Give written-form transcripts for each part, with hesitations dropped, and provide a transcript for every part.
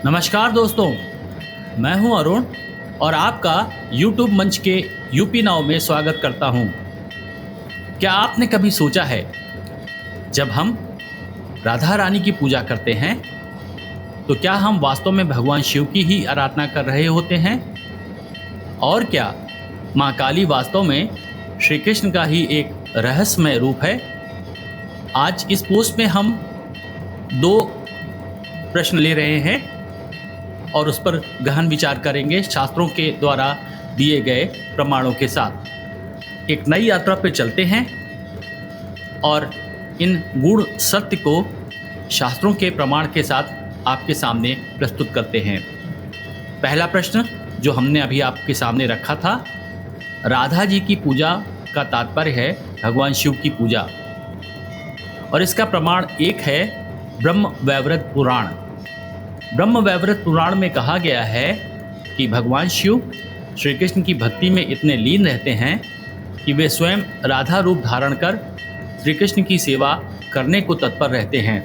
नमस्कार दोस्तों, मैं हूं अरुण और आपका YouTube मंच के यूपी नाउ में स्वागत करता हूं। क्या आपने कभी सोचा है, जब हम राधा रानी की पूजा करते हैं तो क्या हम वास्तव में भगवान शिव की ही आराधना कर रहे होते हैं? और क्या माँ काली वास्तव में श्री कृष्ण का ही एक रहस्यमय रूप है? आज इस पोस्ट में हम दो प्रश्न ले रहे हैं और उस पर गहन विचार करेंगे शास्त्रों के द्वारा दिए गए प्रमाणों के साथ। एक नई यात्रा पर चलते हैं और इन गूढ़ सत्य को शास्त्रों के प्रमाण के साथ आपके सामने प्रस्तुत करते हैं। पहला प्रश्न जो हमने अभी आपके सामने रखा था, राधा जी की पूजा का तात्पर्य है भगवान शिव की पूजा, और इसका प्रमाण एक है ब्रह्म वैवर्त पुराण। ब्रह्म वैवर्त पुराण में कहा गया है कि भगवान शिव श्री कृष्ण की भक्ति में इतने लीन रहते हैं कि वे स्वयं राधा रूप धारण कर श्री कृष्ण की सेवा करने को तत्पर रहते हैं।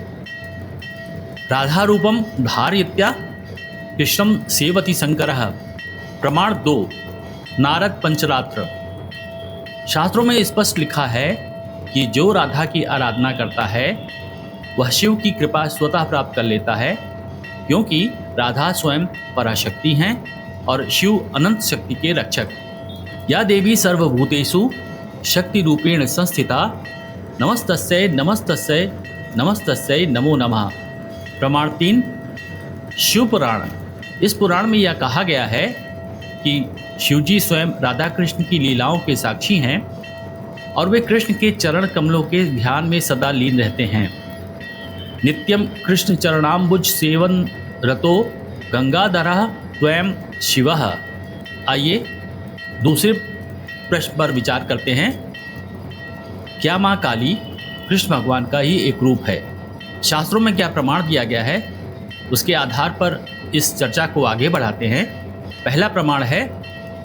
राधा रूपम धारयित्या कृष्णम सेवति शंकरः। प्रमाण 2, नारद पंचरात्र। शास्त्रों में स्पष्ट लिखा है कि जो राधा की आराधना करता है वह शिव की कृपा स्वतः प्राप्त कर लेता है, क्योंकि राधा स्वयं पराशक्ति हैं और शिव अनंत शक्ति के रक्षक। या देवी सर्वभूतेषु शक्ति रूपेण संस्थिता, नमस्तस्यै नमस्तस्यै नमस्तस्यै नमो नमः। प्रमाण 3, शिव पुराण। इस पुराण में यह कहा गया है कि शिवजी स्वयं राधा कृष्ण की लीलाओं के साक्षी हैं और वे कृष्ण के चरण कमलों के ध्यान में सदा लीन रहते हैं। नित्यम कृष्ण चरणाम्बुज सेवन रतो गंगाधरः त्वयं शिवः। आइए दूसरे प्रश्न पर विचार करते हैं। क्या माँ काली कृष्ण भगवान का ही एक रूप है? शास्त्रों में क्या प्रमाण दिया गया है, उसके आधार पर इस चर्चा को आगे बढ़ाते हैं। पहला प्रमाण है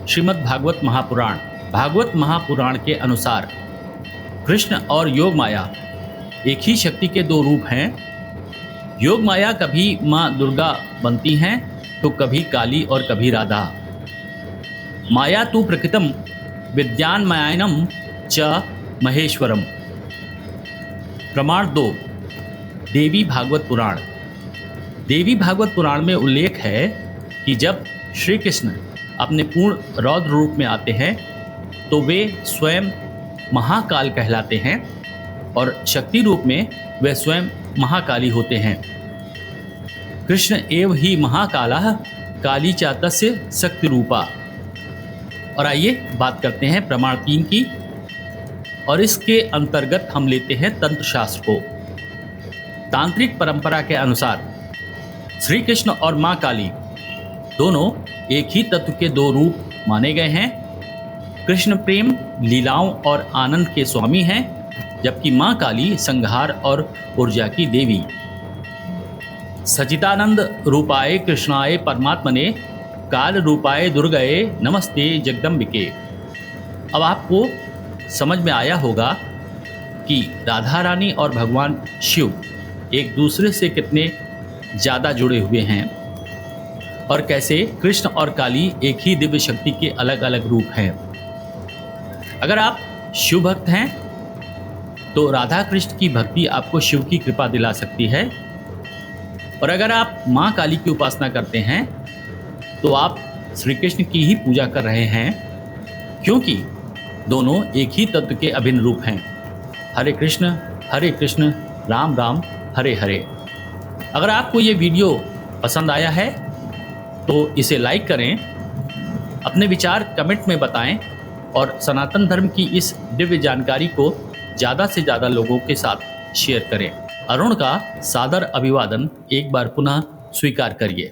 श्रीमद् भागवत महापुराण। भागवत महापुराण के अनुसार कृष्ण और योग माया एक ही शक्ति के दो रूप हैं। योग माया कभी माँ दुर्गा बनती हैं तो कभी काली और कभी राधा। माया तु प्रकृतम विद्यान्मयानम च महेश्वरम। प्रमाण 2, देवी भागवत पुराण। देवी भागवत पुराण में उल्लेख है कि जब श्री कृष्ण अपने पूर्ण रौद्र रूप में आते हैं तो वे स्वयं महाकाल कहलाते हैं और शक्ति रूप में वे स्वयं महाकाली होते हैं। कृष्ण एव ही महाकालः काली च तस्य शक्ति रूपा। और आइए बात करते हैं प्रमाण 3 की, और इसके अंतर्गत हम लेते हैं तंत्र शास्त्र को। तांत्रिक परंपरा के अनुसार श्री कृष्ण और माँ काली दोनों एक ही तत्व के दो रूप माने गए हैं। कृष्ण प्रेम, लीलाओं और आनंद के स्वामी हैं, जबकि माँ काली संहार और ऊर्जा की देवी। सचिदानंद रूपाय कृष्णाय परमात्मने काल रूपाय दुर्गये नमस्ते जगदम्बिके। अब आपको समझ में आया होगा कि राधा रानी और भगवान शिव एक दूसरे से कितने ज़्यादा जुड़े हुए हैं और कैसे कृष्ण और काली एक ही दिव्य शक्ति के अलग अलग रूप हैं। अगर आप शिव भक्त हैं तो राधा कृष्ण की भक्ति आपको शिव की कृपा दिला सकती है, और अगर आप माँ काली की उपासना करते हैं तो आप श्री कृष्ण की ही पूजा कर रहे हैं, क्योंकि दोनों एक ही तत्व के अभिन्न रूप हैं। हरे कृष्ण राम राम हरे हरे। अगर आपको ये वीडियो पसंद आया है तो इसे लाइक करें, अपने विचार कमेंट में बताएं और सनातन धर्म की इस दिव्य जानकारी को ज़्यादा से ज़्यादा लोगों के साथ शेयर करें। अरुण का सादर अभिवादन एक बार पुनः स्वीकार करिए।